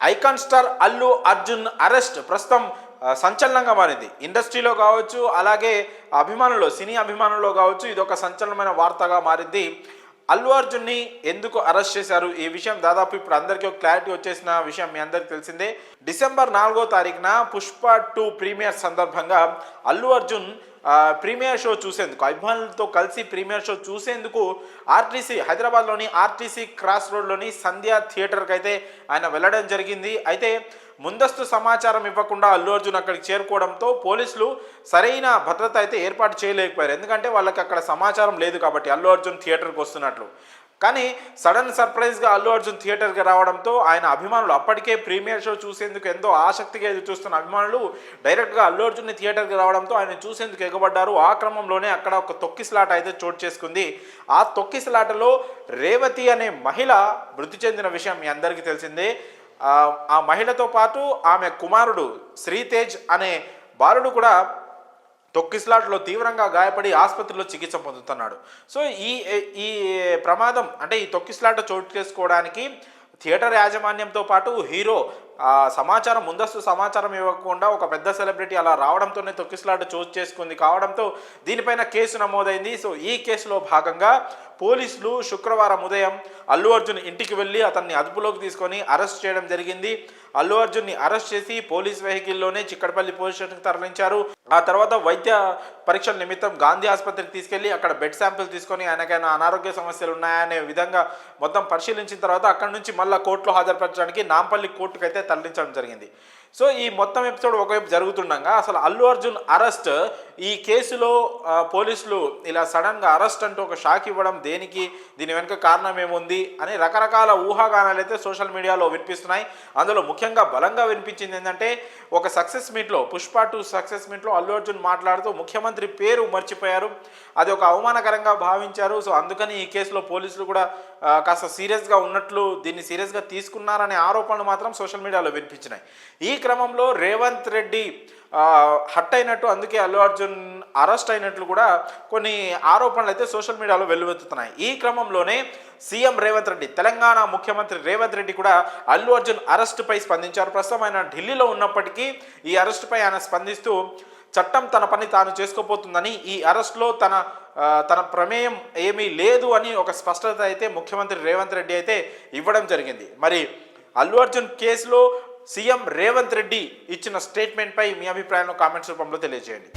Icon star Allu Arjun arrest ప్రస్తుతం సంచలనంగా మారింది. ఇండస్ట్రీలో కావచ్చు, అలాగే అభిమానుల్లో, సినీ అభిమానుల్లో కావచ్చు, ఇది ఒక సంచలనమైన వార్తగా మారింది. అల్లు అర్జున్ని ఎందుకు అరెస్ట్ చేశారు? ఈ విషయం దాదాపు ఇప్పుడు అందరికీ ఒక క్లారిటీ వచ్చేసిన విషయం మీ అందరికీ తెలిసిందే. డిసెంబర్ 4వ తారీఖున పుష్ప 2 ప్రీమియర్ సందర్భంగా అల్లు అర్జున్ ప్రీమియర్ షో చూసేందుకు, అభిమానులతో కలిసి ప్రీమియర్ షో చూసేందుకు ఆర్టీసీ, హైదరాబాద్లోని ఆర్టీసీ క్రాస్ రోడ్లోని సంధ్యా థియేటర్కి అయితే ఆయన వెళ్ళడం జరిగింది. అయితే ముందస్తు సమాచారం ఇవ్వకుండా అల్లు అర్జున్ అక్కడికి చేరుకోవడంతో పోలీసులు సరైన భద్రత అయితే ఏర్పాటు చేయలేకపోయారు. ఎందుకంటే వాళ్ళకి అక్కడ సమాచారం లేదు కాబట్టి అల్లు అర్జున్ థియేటర్కి వస్తున్నట్లు. కానీ సడన్ సర్ప్రైజ్గా అల్లు అర్జున్ థియేటర్కి రావడంతో ఆయన అభిమానులు, అప్పటికే ప్రీమియర్ షో చూసేందుకు ఎంతో ఆసక్తిగా ఎదురు చూస్తున్న అభిమానులు డైరెక్ట్గా అల్లు అర్జున్ని థియేటర్కి రావడంతో ఆయన చూసేందుకు ఎగబడ్డారు. ఆ క్రమంలోనే అక్కడ ఒక తొక్కిసలాట అయితే చోటు చేసుకుంది. ఆ తొక్కిసలాటలో రేవతి అనే మహిళ మృతి చెందిన విషయం మీ అందరికీ తెలిసిందే. ఆ మహిళతో పాటు ఆమె కుమారుడు శ్రీతేజ్ అనే బాలుడు కూడా తొక్కిసలాటలో తీవ్రంగా గాయపడి ఆసుపత్రిలో చికిత్స పొందుతున్నాడు. సో ఈ ప్రమాదం, అంటే ఈ తొక్కిసలాట చోటు చేసుకోవడానికి థియేటర్ యాజమాన్యంతో పాటు హీరో సమాచారం, ముందస్తు సమాచారం ఇవ్వకుండా ఒక పెద్ద సెలబ్రిటీ అలా రావడంతోనే తొక్కిసలాట చోటు చేసుకుంది కావడంతో దీనిపైన కేసు నమోదైంది. సో ఈ కేసులో భాగంగా పోలీసులు శుక్రవారం ఉదయం అల్లు అర్జున్ ఇంటికి వెళ్ళి అతన్ని అదుపులోకి తీసుకొని అరెస్ట్ చేయడం జరిగింది. అల్లు అర్జున్ని అరెస్ట్ చేసి పోలీస్ వెహికల్లోనే చిక్కడపల్లి పోలీస్ స్టేషన్కి తరలించారు. ఆ తర్వాత వైద్య పరీక్షల నిమిత్తం గాంధీ ఆసుపత్రికి తీసుకెళ్లి అక్కడ బ్లడ్ శాంపిల్ తీసుకొని ఆయనకైనా అనారోగ్య సమస్యలు ఉన్నాయనే విధంగా మొత్తం పరిశీలించిన తర్వాత అక్కడి నుంచి మళ్ళీ కోర్టులో హాజరుపరచడానికి నాంపల్లి కోర్టుకు అయితే తరలించడం జరిగింది. సో ఈ మొత్తం ఎపిసోడ్ ఒకవైపు జరుగుతుండగా అసలు అల్లు అర్జున్ అరెస్ట్, ఈ కేసులో పోలీసులు ఇలా సడన్గా అరెస్ట్ అంటూ ఒక షాక్ ఇవ్వడం దేనికి, దీని వెనుక కారణం ఏముంది అని రకరకాల ఊహాగానాలు అయితే సోషల్ మీడియాలో వినిపిస్తున్నాయి. అందులో ముఖ్యంగా బలంగా వినిపించింది ఏంటంటే, ఒక సక్సెస్ మీట్లో, పుష్ప 2 సక్సెస్ మీట్లో అల్లు అర్జున్ మాట్లాడుతూ ముఖ్యమంత్రి పేరు మర్చిపోయారు, అది ఒక అవమానకరంగా భావించారు. సో అందుకని ఈ కేసులో పోలీసులు కూడా కాస్త సీరియస్గా ఉన్నట్లు, దీన్ని సీరియస్గా తీసుకున్నారనే ఆరోపణలు మాత్రం సోషల్ మీడియాలో వినిపించినాయి. ఈ క్రమంలో రేవంత్ రెడ్డి హట్ అయినట్టు, అందుకే అల్లు అర్జున్ అరెస్ట్ అయినట్లు కూడా కొన్ని ఆరోపణలు అయితే సోషల్ మీడియాలో వెల్లువెత్తుతున్నాయి. ఈ క్రమంలోనే సీఎం రేవంత్ రెడ్డి, తెలంగాణ ముఖ్యమంత్రి రేవంత్ రెడ్డి కూడా అల్లు అర్జున్ అరెస్టుపై స్పందించారు. ప్రస్తుతం ఆయన ఢిల్లీలో ఉన్నప్పటికీ ఈ అరెస్టుపై ఆయన స్పందిస్తూ చట్టం తన పని తాను చేసుకోపోతుందని, ఈ అరెస్ట్లో తన ప్రమేయం ఏమీ లేదు అని ఒక స్పష్టత అయితే ముఖ్యమంత్రి రేవంత్ రెడ్డి అయితే ఇవ్వడం జరిగింది. మరి అల్లు అర్జున్ కేసులో సీఎం రేవంత్ రెడ్డి ఇచ్చిన స్టేట్మెంట్పై మీ అభిప్రాయాలను కామెంట్స్ రూపంలో తెలియజేయండి.